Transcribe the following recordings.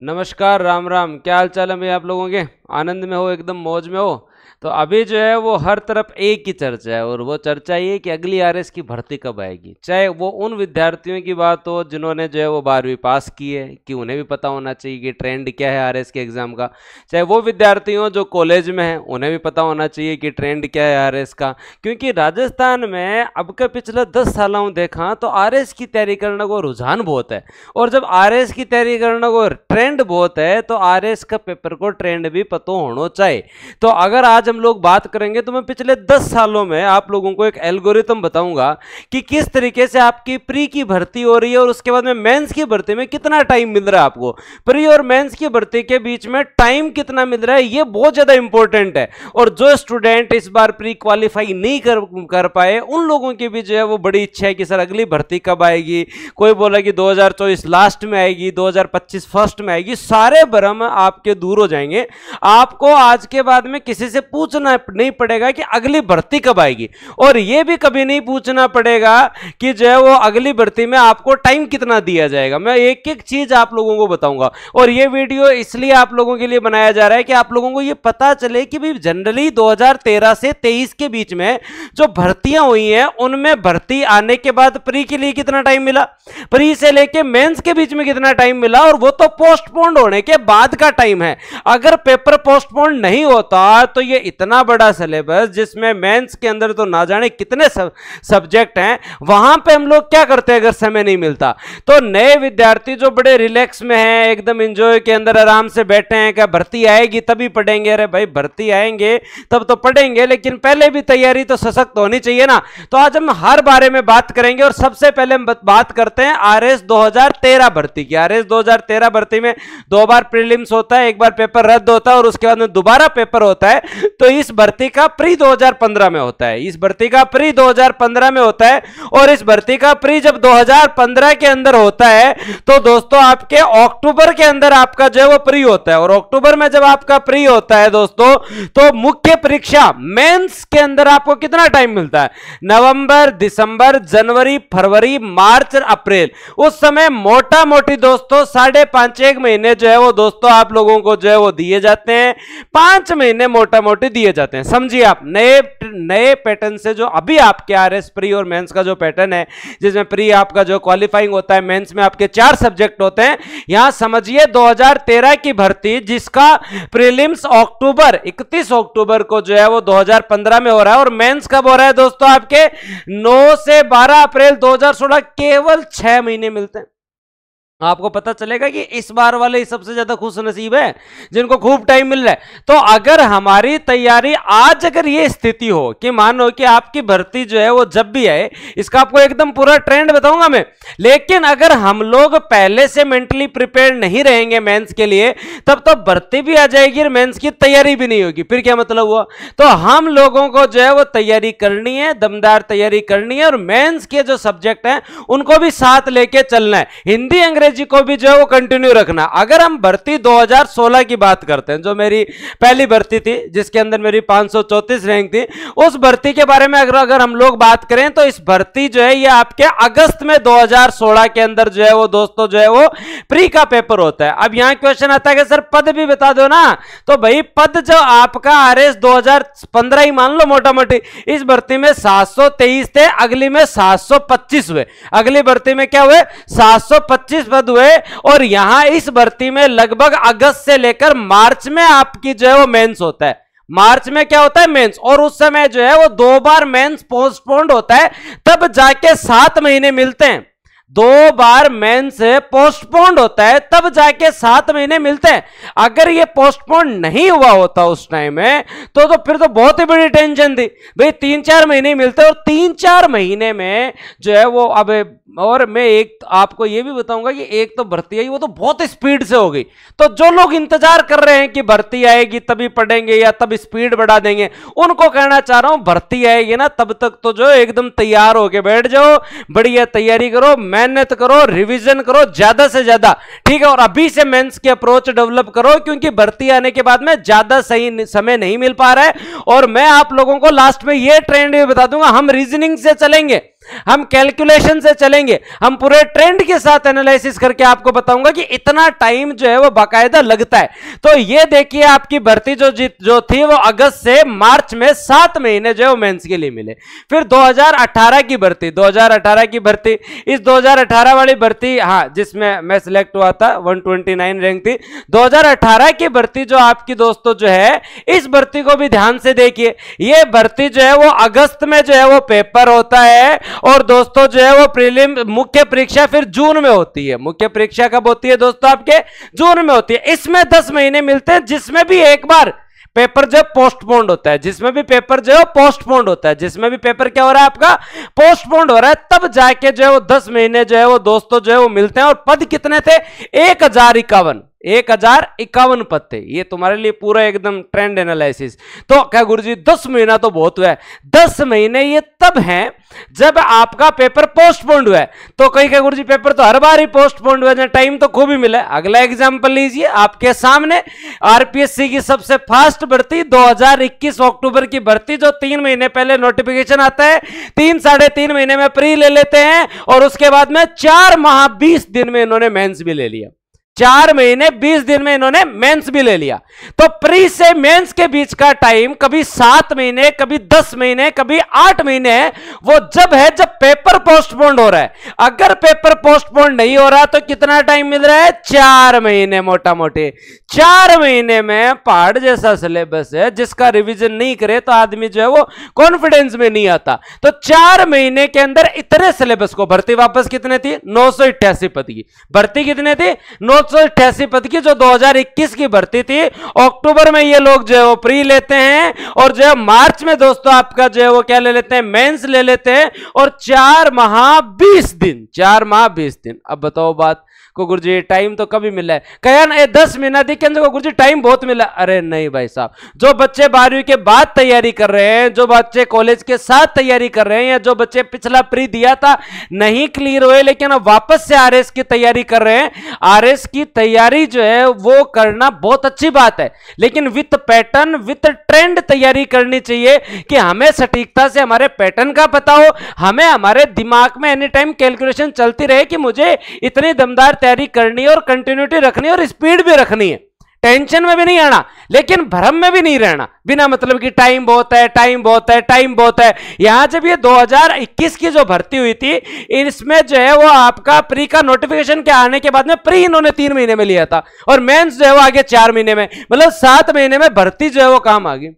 नमस्कार, राम राम। क्या हाल चाल है भाई आप लोगों के? आनंद में हो, एकदम मौज में हो? तो अभी जो है वो हर तरफ एक ही चर्चा है, और वो चर्चा ये कि अगली आरएस की भर्ती कब आएगी। चाहे वो उन विद्यार्थियों की बात हो जिन्होंने जो है वो 12वीं पास की है, कि उन्हें भी पता होना चाहिए कि ट्रेंड क्या है आरएस के एग्जाम का। चाहे वो विद्यार्थी हो जो कॉलेज में हैं, उन्हें भी पता होना चाहिए कि ट्रेंड क्या है आरएस का। क्योंकि राजस्थान में अब के पिछले 10 सालों देखा तो आरएस की तैयारी करने को रुझान बहुत है, और जब आरएस की तैयारी करने को ट्रेंड बहुत है तो आरएस का पेपर को ट्रेंड भी पता होना चाहिए। तो अगर आज हम लोग बात करेंगे तो मैं पिछले 10 सालों में आप लोगों को एक एल्गोरिथम बताऊंगा कि किस तरीके से आपकी प्री की भर्ती हो रही है, और उसके बाद में मेंस की भर्ती में कितना टाइम मिल रहा है आपको। प्री और मेंस की भर्ती के बीच में टाइम कितना मिल रहा है, ये बहुत ज्यादा इंपॉर्टेंट है। और जो स्टूडेंट इस बार प्री क्वालिफाई नहीं कर पाए, उन लोगों की भी जो है वो बड़ी इच्छा है कि सर अगली भर्ती कब आएगी। कोई बोला कि 2024 लास्ट में आएगी, 2025 फर्स्ट में आएगी। सारे भ्रम आपके दूर हो जाएंगे। आपको आज के बाद में किसी से पूछना नहीं पड़ेगा कि अगली भर्ती कब आएगी, और यह भी कभी नहीं पूछना पड़ेगा कि जो है वो अगली भर्ती में आपको टाइम कितना दिया जाएगा। मैं एक एक चीज आप लोगों को बताऊंगा, और यह वीडियो इसलिए आप लोगों के लिए बनाया जा रहा है कि आप लोगों को यह पता चले कि भाई जनरली 2013 से 23 के बीच में जो भर्तियां हुई हैं, उनमें भर्ती आने के बाद प्री के लिए कितना टाइम मिला, प्री से लेके मेंस के बीच में कितना टाइम मिला, और वो तो पोस्टपोन्ड होने के बाद का टाइम है। अगर पेपर पोस्टपोन्ड नहीं होता तो ये इतना बड़ा सिलेबस, जिसमें मेंस के अंदर तो ना जाने कितने सब्जेक्ट हैं, वहां पे हम लोग क्या करते हैं अगर समय नहीं मिलता। तो नए विद्यार्थी जो बड़े रिलैक्स में हैं, एकदम एंजॉय के अंदर आराम से बैठे हैं, क्या भर्ती आएगी तभी पढ़ेंगे। अरे भाई, भर्ती आएंगे तब तो पढ़ेंगे, लेकिन पहले भी तैयारी तो सशक्त होनी चाहिए ना। तो आज हम हर बारे में बात करेंगे, और सबसे पहले हम बात करते हैं आरएस 2013 भर्ती की। आरएस 2013 भर्ती में 2 बार प्रीलिम्स होता है, 1 बार पेपर रद्द होता है, और उसके बाद में दोबारा पेपर होता है। तो इस भर्ती का प्री 2015 में होता है, इस भर्ती का प्री 2015 में होता है। और इस भर्ती का प्री जब 2015 के अंदर होता है तो दोस्तों आपके अक्टूबर के अंदर आपका जो है वो प्री होता है। और अक्टूबर में जब आपका प्री होता है दोस्तों, तो मुख्य परीक्षा मेंस के अंदर आपको कितना टाइम मिलता है? नवंबर, दिसंबर, जनवरी, फरवरी, मार्च, अप्रैल। उस समय मोटा मोटी दोस्तों 5.5-1 महीने जो है वो दोस्तों आप लोगों को जो है वो दिए जाते हैं। 5 महीने मोटा मोटी दिए जाते हैं। समझिए आप, नए पैटर्न से जो अभी आपके आरएस प्री और मेंस का जो पैटर्न है, जिसमें प्री आपका जो क्वालिफाइंग होता है, मेंस में आपके 4 सब्जेक्ट होते हैं। यहां समझिए 2013 की भर्ती, जिसका प्रीलिम्स अक्टूबर 31 अक्टूबर को जो है वो 2015 में हो रहा है, और मेंस कब हो रहा है दोस्तों आपके 9 से 12 अप्रैल 2016। केवल 6 महीने मिलते हैं। आपको पता चलेगा कि इस बार वाले सबसे ज्यादा खुश नसीब है जिनको खूब टाइम मिल रहा है। तो अगर हमारी तैयारी आज अगर ये स्थिति हो कि मानो कि आपकी भर्ती जो है वो जब भी आए, इसका आपको एकदम पूरा ट्रेंड बताऊंगा मैं, लेकिन अगर हम लोग पहले से मेंटली प्रिपेयर नहीं रहेंगे मेंस के लिए, तब तो भर्ती भी आ जाएगी और मेंस की तैयारी भी नहीं होगी। फिर क्या मतलब हुआ? तो हम लोगों को जो है वो तैयारी करनी है, दमदार तैयारी करनी है, और मेंस के जो सब्जेक्ट हैं उनको भी साथ लेके चलना है। हिंदी अंग्रेजी को भी जो है वो कंटिन्यू रखना। अगर हम भर्ती 2016 की बात करते हैं, जो मेरी पहली भर्ती थी, जिसके अंदर मेरी 534 रैंक थी, उस भर्ती के बारे में अगर हम लोग बात करें तो इस भर्ती जो है ये आपके अगस्त में 2016 के अंदर जो है वो दोस्तों जो है वो प्री का पेपर होता है। अब यहां क्वेश्चन आता है कि सर पद भी बता दो ना। तो भाई पद जो आपका आरएस 2015 ही मान लो मोटा मोटी, इस भर्ती में 723 थे, अगली में 725 हुए। अगली भर्ती में क्या हुए? 725 पद हुए। और यहां इस भर्ती में लगभग अगस्त से लेकर मार्च में आपकी जो है वो मेंस होता है। मार्च में क्या होता है? मेंस। और उस समय जो है वो 2 बार मेंस पोस्टपोन्ड होता है, तब जाके 7 महीने मिलते हैं। 2 बार मेंस पोस्टपोन्ड होता है, तब जाके 7 महीने मिलते हैं। अगर ये पोस्टपोन्ड नहीं हुआ होता उस टाइम में तो फिर तो बहुत ही बड़ी टेंशन थी भाई। 3-4 महीने मिलते, और 3-4 महीने में जो है वो अब, और मैं एक आपको ये भी बताऊंगा कि एक तो भर्ती आई वो तो बहुत स्पीड से हो गई। तो जो लोग इंतजार कर रहे हैं कि भर्ती आएगी तभी पढ़ेंगे या तब स्पीड बढ़ा देंगे, उनको कहना चाह रहा हूं भर्ती आएगी ना तब तक तो जो एकदम तैयार होके बैठ जाओ, बढ़िया तैयारी करो, मेहनत करो, रिवीजन करो ज्यादा से ज्यादा, ठीक है। और अभी से मेंस की अप्रोच डेवलप करो, क्योंकि भर्ती आने के बाद में ज्यादा सही समय नहीं मिल पा रहा है। और मैं आप लोगों को लास्ट में ये ट्रेंड भी बता दूंगा, हम रीजनिंग से चलेंगे। हम कैलकुलेशन से चलेंगे, हम पूरे ट्रेंड के साथ एनालिसिस करके आपको बताऊंगा कि इतना टाइम जो है वो बाकायदा लगता है। तो ये देखिए आपकी भर्ती जो थी वो अगस्त से मार्च में 7 महीने जो है वो मेंस के लिए मिले। फिर 2018 की भर्ती, 2018 की भर्ती, इस 2018 वाली भर्ती, हाँ, जिसमें मैं सिलेक्ट हुआ था, 129 रैंक थी। 2018 की भर्ती जो आपकी दोस्तों जो है, इस भर्ती को भी ध्यान से देखिए। ये भर्ती जो है वो अगस्त में जो है वो पेपर होता है, और दोस्तों जो है वो प्रीलिम मुख्य परीक्षा फिर जून में होती है। मुख्य परीक्षा कब होती है दोस्तों? आपके जून में होती है। इसमें 10 महीने मिलते हैं, जिसमें भी एक बार पेपर जो पोस्टपोन्ड होता है, जिसमें भी पेपर जो है पोस्टपोन्ड होता है, जिसमें भी पेपर क्या हो रहा है आपका पोस्टपोन्ड हो रहा है, तब जाके जो है वो 10 महीने जो है वो दोस्तों जो है वो मिलते हैं। और पद कितने थे? 1051 पद थे। ये तुम्हारे लिए पूरा एकदम ट्रेंड एनालिसिस। तो क्या गुरुजी 10 महीना तो बहुत हुआ है? 10 महीने ये तब हैं जब आपका पेपर पोस्टपोन्ड हुआ है। तो कहीं क्या गुरुजी पेपर तो हर बार ही पोस्टपोन्ड हुआ है, टाइम तो खूब ही मिला है। अगला एग्जांपल लीजिए आपके सामने, आरपीएससी की सबसे फास्ट भर्ती 2021 अक्टूबर की भर्ती, जो 3 महीने पहले नोटिफिकेशन आता है, 3-3.5 महीने में प्री ले लेते हैं, और उसके बाद में 4 माह 20 दिन में इन्होंने मेंस भी ले लिया। 4 महीने 20 दिन में इन्होंने मेंस भी ले लिया। तो प्री से मेंस के बीच का टाइम कभी 7 महीने, कभी 10 महीने, कभी 8 महीने है, वो जब है जब पेपर पोस्टपोन्ड हो रहा है। अगर पेपर पोस्टपोन्ड नहीं हो रहा तो कितना टाइम मिल रहा है? 4 महीने, मोटा मोटी 4 महीने में पहाड़ जैसा सिलेबस है, जिसका रिवीजन नहीं करे तो आदमी जो है वो कॉन्फिडेंस में नहीं आता। तो 4 महीने के अंदर इतने सिलेबस को, भर्ती वापस कितने थी? 988 पद की भर्ती कितने थी? 988 पद की, जो 2021 की भर्ती थी। अक्टूबर में ये लोग जो है वो प्री लेते हैं, और जो है मार्च में दोस्तों आपका जो है वो क्या ले लेते हैं? मेंस ले लेते हैं। और 4 माह 20 दिन, 4 माह 20 दिन। अब बताओ बात को गुरुजी टाइम तो कभी मिला है? कहा ना 10 महीना दी के अंदर गुरुजी टाइम बहुत मिला। अरे नहीं भाई साहब, जो बच्चे 12वीं के बाद तैयारी कर रहे हैं, जो बच्चे कॉलेज के साथ तैयारी कर रहे हैं, या जो बच्चे पिछला प्री दिया था नहीं क्लियर हुए, लेकिन अब वापस से आरएस की तैयारी कर रहे हैं, आरएस की तैयारी जो है वो करना बहुत अच्छी बात है, लेकिन विथ पैटर्न, विथ ट्रेंड तैयारी करनी चाहिए, कि हमें सटीकता से हमारे पैटर्न का पता हो, हमें हमारे दिमाग में एनी टाइम कैलकुलेशन चलती रहे कि मुझे इतनी दमदार तैयारी करनी है, और कंटिन्यूटी रखनी है, और स्पीड भी रखनी है। टेंशन में भी नहीं आना, लेकिन भ्रम में भी नहीं रहना, बिना मतलब कि टाइम बहुत है, टाइम बहुत है, टाइम बहुत है। यहां जब ये 2021 की जो भर्ती हुई थी, इसमें जो है वो आपका प्री का नोटिफिकेशन के आने के बाद में प्री इन्होंने 3 महीने में लिया था, और मेंस जो है वो आगे 4 महीने में, मतलब 7 महीने में भर्ती जो है वो काम आ गई।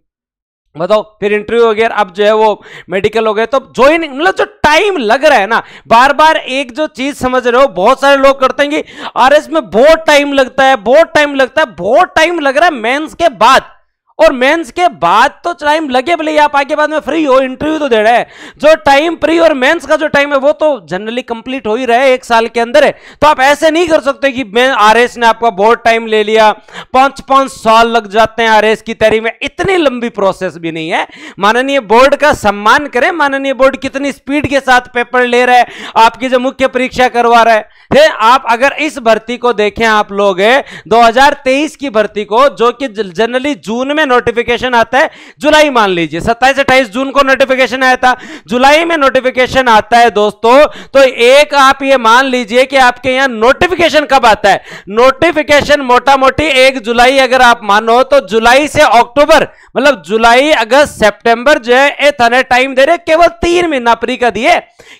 बताओ, फिर इंटरव्यू हो गया, अब जो है वो मेडिकल हो गए, तो ज्वाइनिंग, मतलब जो टाइम लग रहा है ना, बार बार एक जो चीज समझ रहे हो, बहुत सारे लोग करते हैं कि आरएस में बहुत टाइम लगता है, बहुत टाइम लगता है, बहुत टाइम लग रहा है मेंस के बाद। और मेंस के बाद तो टाइम लगे, भले आप आगे बाद में फ्री हो, इंटरव्यू तो दे रहे हैं, जो टाइम प्री और मेंस का जो टाइम है वो तो जनरली कंप्लीट हो ही रहा है, 1 साल के अंदर है। तो आप ऐसे नहीं कर सकते कि मैं आरएस ने आपका बहुत टाइम ले लिया, 5-5 साल लग जाते हैं आरएस की तैयारी में। इतनी लंबी प्रोसेस भी नहीं है। माननीय बोर्ड का सम्मान करें, माननीय बोर्ड कितनी स्पीड के साथ पेपर ले रहा है, आपकी जो मुख्य परीक्षा करवा रहा है। आप अगर इस भर्ती को देखें, आप लोग 2023 की भर्ती को, जो कि जनरली जून में नोटिफिकेशन आता है, जुलाई मान लीजिए 27-28 जून को नोटिफिकेशन आया था, जुलाई में नोटिफिकेशन आता है दोस्तों, तो एक आप ये मान लीजिए कि आपके यहां नोटिफिकेशन कब आता है? नोटिफिकेशन मोटा मोटी 1 जुलाई अगर आप मानो, तो जुलाई से अक्टूबर, मतलब जुलाई, अगस्त, सितंबर जो है इतने टाइम दे रहे, केवल 3 महीना प्री का दिए,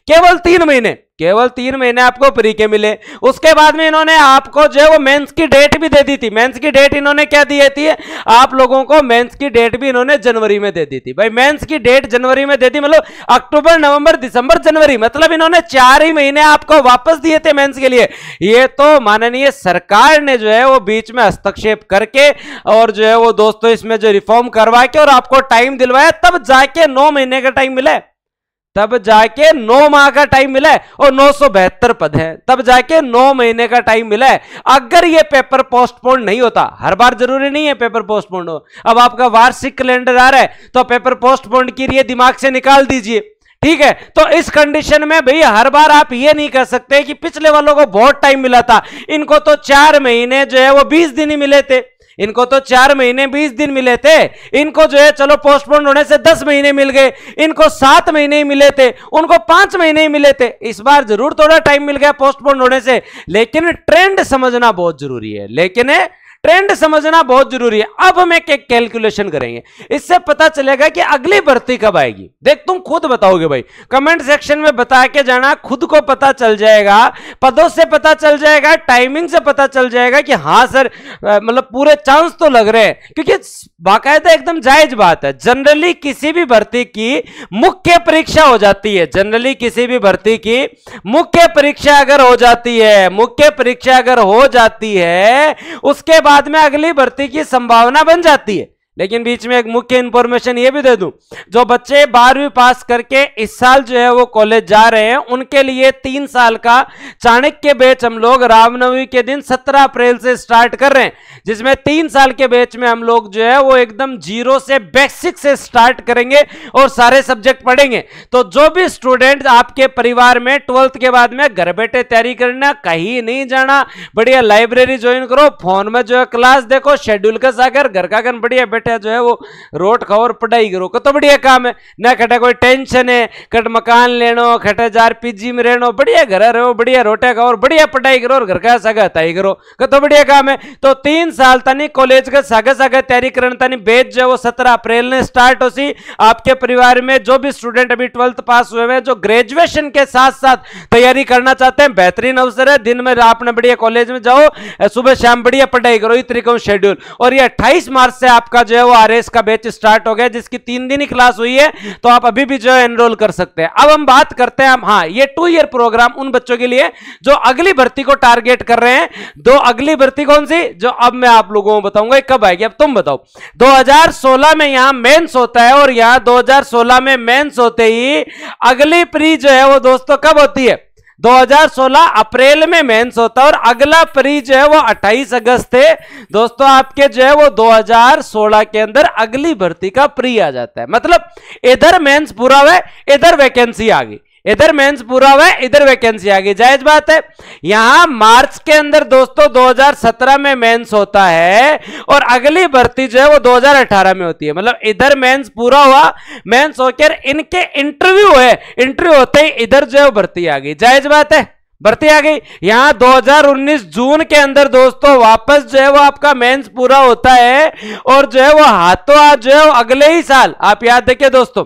केवल 3 महीने, केवल 3 महीने आपको प्री के मिले। उसके बाद में इन्होंने आपको जो है वो मेंस की डेट भी दे दी थी। मेंस की डेट इन्होंने क्या दी थी आप लोगों को? मेंस की डेट भी इन्होंने जनवरी में दे दी थी। भाई मेंस की डेट जनवरी में दे दी, मतलब अक्टूबर, नवंबर, दिसंबर, जनवरी, मतलब इन्होंने 4 ही महीने आपको वापस दिए थे मेंस के लिए। ये तो माननीय सरकार ने जो है वो बीच में हस्तक्षेप करके, और जो है वो दोस्तों इसमें जो रिफॉर्म करवा के और आपको टाइम दिलवाया, तब जाके 9 महीने का टाइम मिला है, तब जाके 9 माह का टाइम मिला है, और 972 पद है, तब जाके 9 महीने का टाइम मिला है। अगर ये पेपर पोस्टपोन नहीं होता, हर बार जरूरी नहीं है पेपर पोस्टपोन हो, अब आपका वार्षिक कैलेंडर आ रहा है तो पेपर पोस्टपोन की लिए दिमाग से निकाल दीजिए, ठीक है। तो इस कंडीशन में भैया हर बार आप ये नहीं कर सकते कि पिछले वालों को बहुत टाइम मिला था, इनको तो 4 महीने जो है वो 20 दिन ही मिले थे, इनको तो 4 महीने 20 दिन मिले थे, इनको जो है चलो पोस्टपोन होने से 10 महीने मिल गए, इनको 7 महीने ही मिले थे, उनको 5 महीने ही मिले थे। इस बार जरूर थोड़ा टाइम मिल गया पोस्टपोन होने से, लेकिन ट्रेंड समझना बहुत जरूरी है, लेकिन ट्रेंड समझना बहुत जरूरी है। अब हम एक कैलकुलेशन करेंगे, इससे पता चलेगा कि अगली भर्ती कब आएगी। देख तुम खुद बताओगे भाई, कमेंट सेक्शन में बता के जाना, खुद को पता चल जाएगा, पदों से पता चल जाएगा, टाइमिंग से पता चल जाएगा कि हाँ सर मतलब पूरे चांस तो लग रहे हैं, क्योंकि बाकायदा एकदम जायज बात है। जनरली किसी भी भर्ती की मुख्य परीक्षा हो जाती है, जनरली किसी भी भर्ती की मुख्य परीक्षा अगर हो जाती है, मुख्य परीक्षा अगर हो जाती है, उसके बाद में अगली भर्ती की संभावना बन जाती है। लेकिन बीच में एक मुख्य इंफॉर्मेशन ये भी दे दूं, जो बच्चे 12वीं पास करके इस साल जो है वो कॉलेज जा रहे हैं, उनके लिए 3 साल का चाणक्य बैच हम लोग रामनवमी के दिन 17 अप्रैल से स्टार्ट कर रहे हैं, जिसमें 3 साल के बैच में हम लोग जो है वो एकदम जीरो से बेसिक से स्टार्ट करेंगे और सारे सब्जेक्ट पढ़ेंगे। तो जो भी स्टूडेंट आपके परिवार में 12th के बाद में घर बैठे तैयारी करना, कहीं नहीं जाना, बढ़िया लाइब्रेरी ज्वाइन करो, फोन में जो है क्लास देखो, शेड्यूल का सागर घर का गन बढ़िया बैठे जो है वो रोट खाओ और पढ़ाई करो, तो बढ़िया काम है ना। खटे कोई टेंशन है, खट मकान लेनो, खटे जार पीजी में रहनो, बढ़िया घर रहो, बढ़िया रोटे खाओ और बढ़िया पढ़ाई करो और घर का सागा तय करो, तो बढ़िया काम है। तो 3 साल तनी कॉलेज का सागा सागा तैयारी करने तनी बैच जो है वो 17 अप्रैल ने स्टार्ट हो सी। आपके परिवार में जो भी स्टूडेंट अभी 12th पास हुए हैं, जो ग्रेजुएशन के साथ साथ तैयारी करना चाहते हैं, बेहतरीन अवसर है। दिन में आपने बढ़िया कॉलेज में जाओ, सुबह शाम बढ़िया पढ़ाई करो, इस तरीके का शेड्यूल। और ये 28 मार्च से आपका जो है वो आरएस का बैच स्टार्ट हो गया, जिसकी 3 दिन ही क्लास हुई है, तो आप अभी भी जो है एनरोल कर सकते हैं। अब हम बात करते हैं, हाँ ये 2 ईयर प्रोग्राम उन बच्चों के लिए जो अगली भर्ती को टारगेट कर रहे हैं। दो अगली भर्ती कौन सी, जो अब मैं आप लोगों को बताऊंगा कब आएगी, अब तुम बताओ। 2016 में यहां मेंस होता है, और यहां 2016 में मेंस होते ही अगली प्री जो है वो दोस्तों कब होती है, 2016 अप्रैल में मेंस होता है, और अगला प्री जो है वो 28 अगस्त थे दोस्तों। आपके जो है वो 2016 के अंदर अगली भर्ती का प्री आ जाता है। मतलब इधर मेंस पूरा हुआ है, इधर वैकेंसी आ गई, इधर मेंस पूरा हुआ है, इधर वैकेंसी आ गई, जायज बात है। यहां मार्च के अंदर दोस्तों 2017 में मेंस होता है, और अगली भर्ती जो है वो 2018 में होती है। मतलब इधर मेंस पूरा हुआ, मेंस होकर इनके इंटरव्यू है, इंटरव्यू होते ही इधर जो है भर्ती आ गई, जायज बात है, भर्ती आ गई। यहां 2019 जून के अंदर दोस्तों वापस जो है वो आपका मेंस पूरा होता है, और जो है वो हाथों हाथ जो है वो अगले ही साल, आप याद देखिए दोस्तों,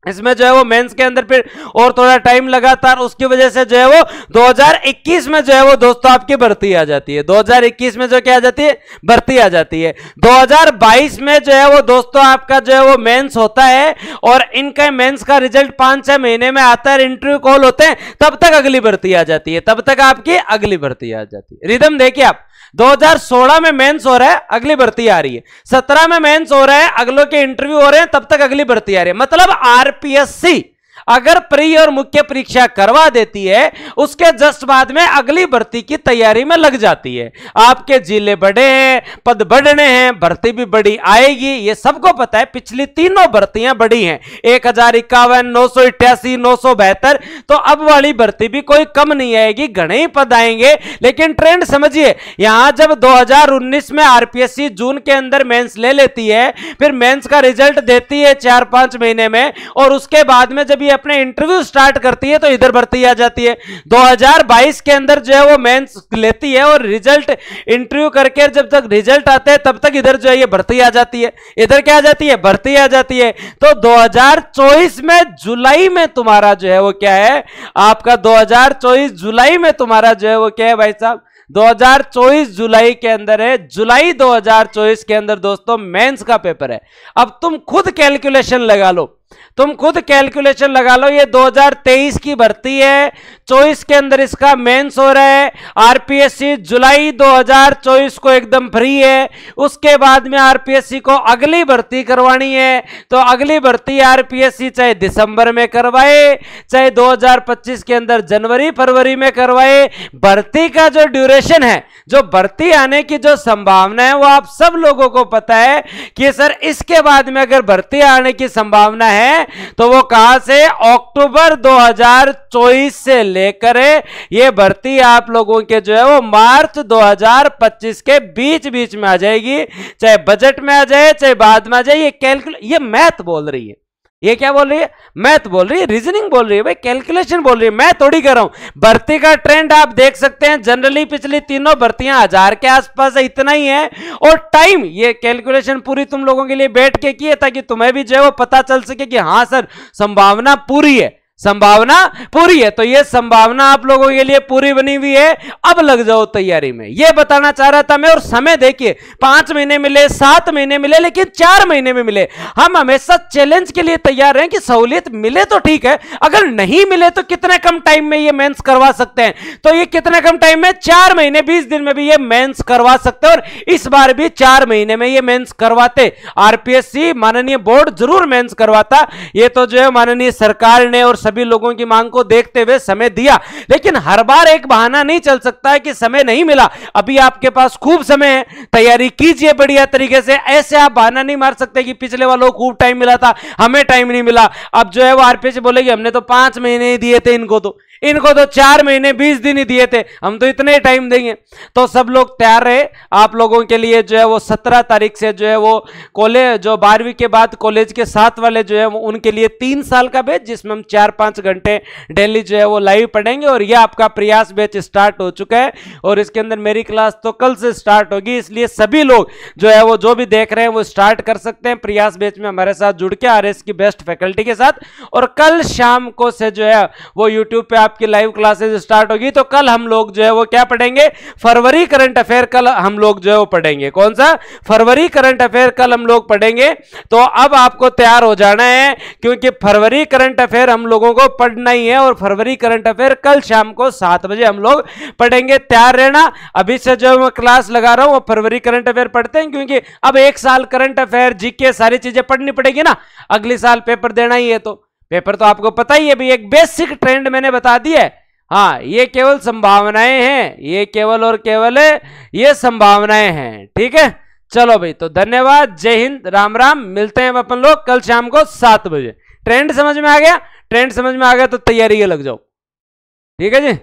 इसमें जो है वो मेंस के अंदर फिर और थोड़ा टाइम लगातार, उसकी वजह से जो है वो 2021 में जो है वो दोस्तों आपकी भर्ती आ जाती है। 2021 में जो क्या आ जाती है, भर्ती आ जाती है। 2022 में जो है वो दोस्तों आपका जो है वो मेंस होता है, और इनका मेंस का रिजल्ट 5-6 महीने में आता है, इंटरव्यू कॉल होते हैं, तब तक अगली भर्ती आ जाती है, तब तक आपकी अगली भर्ती आ जाती है। रिदम देखिए आप, 2016 में मेंस हो रहा है, अगली भर्ती आ रही है, 17 में मेंस हो रहा है, अगलों के इंटरव्यू हो रहे हैं, तब तक अगली भर्ती आ रही है। मतलब आरपीएससी अगर प्री और मुख्य परीक्षा करवा देती है, उसके जस्ट बाद में अगली भर्ती की तैयारी में लग जाती है। आपके जिले बड़े हैं, पद बढ़ने हैं, भर्ती भी बड़ी आएगी, ये सबको पता है। पिछली तीनों भर्तियां बड़ी हैं, 1051, 988, 972, तो अब वाली भर्ती भी कोई कम नहीं आएगी, घने ही पद आएंगे। लेकिन ट्रेंड समझिए, यहां जब 2019 में आरपीएससी जून के अंदर मेंस ले लेती है, फिर मेंस का रिजल्ट देती है 4-5 महीने में, और उसके बाद में जब अपने इंटरव्यू स्टार्ट करती है तो इधर भर्ती आ जाती है। 2022 के अंदर जो है वो मेंस लेती है, और रिजल्ट इंटरव्यू करके जब तक रिजल्ट आते हैं तब तक इधर जो है ये भर्ती आ जाती है, इधर क्या आ जाती है, भर्ती आ जाती है। तो 2024 में जुलाई में तुम्हारा जो है वो क्या है, आपका 2024 जुलाई में तुम्हारा जो है वो क्या है भाई साहब, 2024 जुलाई के अंदर है, जुलाई 2024 के अंदर दोस्तों मेंस का पेपर है। अब तुम खुद कैलकुलेशन लगा लो, तुम खुद कैलकुलेशन लगा लो, ये 2023 की भर्ती है, 24 के अंदर इसका मेंस हो रहा है। आरपीएससी जुलाई 2024 को एकदम फ्री है, उसके बाद में आरपीएससी को अगली भर्ती करवानी है, तो अगली भर्ती आरपीएससी चाहे दिसंबर में करवाए, चाहे 2025 के अंदर जनवरी फरवरी में करवाए, भर्ती का जो ड्यूरेशन है, जो भर्ती आने की जो संभावना है, वो आप सब लोगों को पता है कि सर इसके बाद में अगर भर्ती आने की संभावना है है तो वो कहां से, अक्टूबर 2024 से लेकर ये भर्ती आप लोगों के जो है वो मार्च 2025 के बीच बीच में आ जाएगी, चाहे बजट में आ जाए चाहे बाद में आ जाए। ये मैथ बोल रही है, ये क्या बोल रही है, मैथ बोल रही है, रीजनिंग बोल रही है भाई, कैलकुलेशन बोल रही है, मैं थोड़ी कर रहा हूं। भर्ती का ट्रेंड आप देख सकते हैं, जनरली पिछली तीनों भर्तियां 1000 के आसपास है, इतना ही है। और टाइम, ये कैलकुलेशन पूरी तुम लोगों के लिए बैठ के की है ताकि तुम्हें भी जो है वो पता चल सके कि हाँ सर संभावना पूरी है, संभावना पूरी है। तो ये संभावना आप लोगों के लिए पूरी बनी हुई है, अब लग जाओ तैयारी में, ये बताना चाह रहा था मैं। और समय देखिए, 5 महीने मिले, 7 महीने मिले, लेकिन 4 महीने में मिले। हम हमेशा चैलेंज के लिए तैयार हैं कि सहूलियत मिले तो ठीक है, अगर नहीं मिले तो कितने कम टाइम में ये मेंस करवा सकते हैं। तो ये कितने कम टाइम में, 4 महीने 20 दिन में भी ये मेंस करवा सकते हैं। और इस बार भी 4 महीने में ये मेंस करवाते, आरपीएससी माननीय बोर्ड जरूर मेंस करवाता। ये तो जो है माननीय सरकार ने और सभी लोगों की मांग को देखते हुए समय दिया, लेकिन हर बार एक बहाना नहीं चल सकता है कि समय नहीं मिला। अभी आपके पास खूब समय है, तैयारी कीजिए बढ़िया तरीके से। ऐसे आप बहाना नहीं मार सकते कि पिछले वालों को खूब टाइम मिला था, हमें टाइम नहीं मिला। अब जो है वो आरपीएससी बोलेगी हमने तो 5 महीने ही दिए थे, इनको तो 4 महीने 20 दिन ही दिए थे, हम तो इतने टाइम देंगे। तो सब लोग तैयार रहे, आप लोगों के लिए जो है वो 17 तारीख से जो है वो कॉलेज, जो 12वीं के बाद कॉलेज के साथ वाले जो है वो उनके लिए 3 साल का बैच, जिसमें हम 4-5 घंटे डेली जो है वो लाइव पढ़ेंगे। और ये आपका प्रयास बैच स्टार्ट हो चुका है और इसके अंदर मेरी क्लास तो कल से स्टार्ट होगी, इसलिए सभी लोग जो है वो जो भी देख रहे हैं वो स्टार्ट कर सकते हैं प्रयास बैच में हमारे साथ जुड़ के, आरएस की बेस्ट फैकल्टी के साथ। और कल शाम को से जो है वो यूट्यूब पे आपकी लाइव क्लासेस स्टार्ट होगी। तो कल हम लोग जो है वो क्या पढ़ेंगे, फरवरी करंट अफेयर कल हम लोग जो है वो पढ़ेंगे। कौन सा, फरवरी करंट अफेयर कल हम लोग पढ़ेंगे। तो अब आपको तैयार हो जाना है, क्योंकि फरवरी करंट अफेयर हम लोगों को पढ़ना ही है। और फरवरी करंट अफेयर कल शाम को 7 बजे हम लोग पढ़ेंगे, तैयार रहना। अभी से जो मैं क्लास लगा रहा हूं वो फरवरी करंट अफेयर पढ़ते हैं, क्योंकि अब 1 साल करंट अफेयर जीके सारी चीजें पढ़नी पड़ेगी ना, अगले साल पेपर देना ही है। तो पेपर तो आपको पता ही है भाई, एक बेसिक ट्रेंड मैंने बता दिया है। हाँ, ये केवल संभावनाएं हैं, ये केवल और केवल ये संभावनाएं हैं, ठीक है। चलो भाई, तो धन्यवाद, जय हिंद, राम राम। मिलते हैं अपन लोग कल शाम को 7 बजे। ट्रेंड समझ में आ गया, ट्रेंड समझ में आ गया तो तैयारी के लग जाओ, ठीक है जी।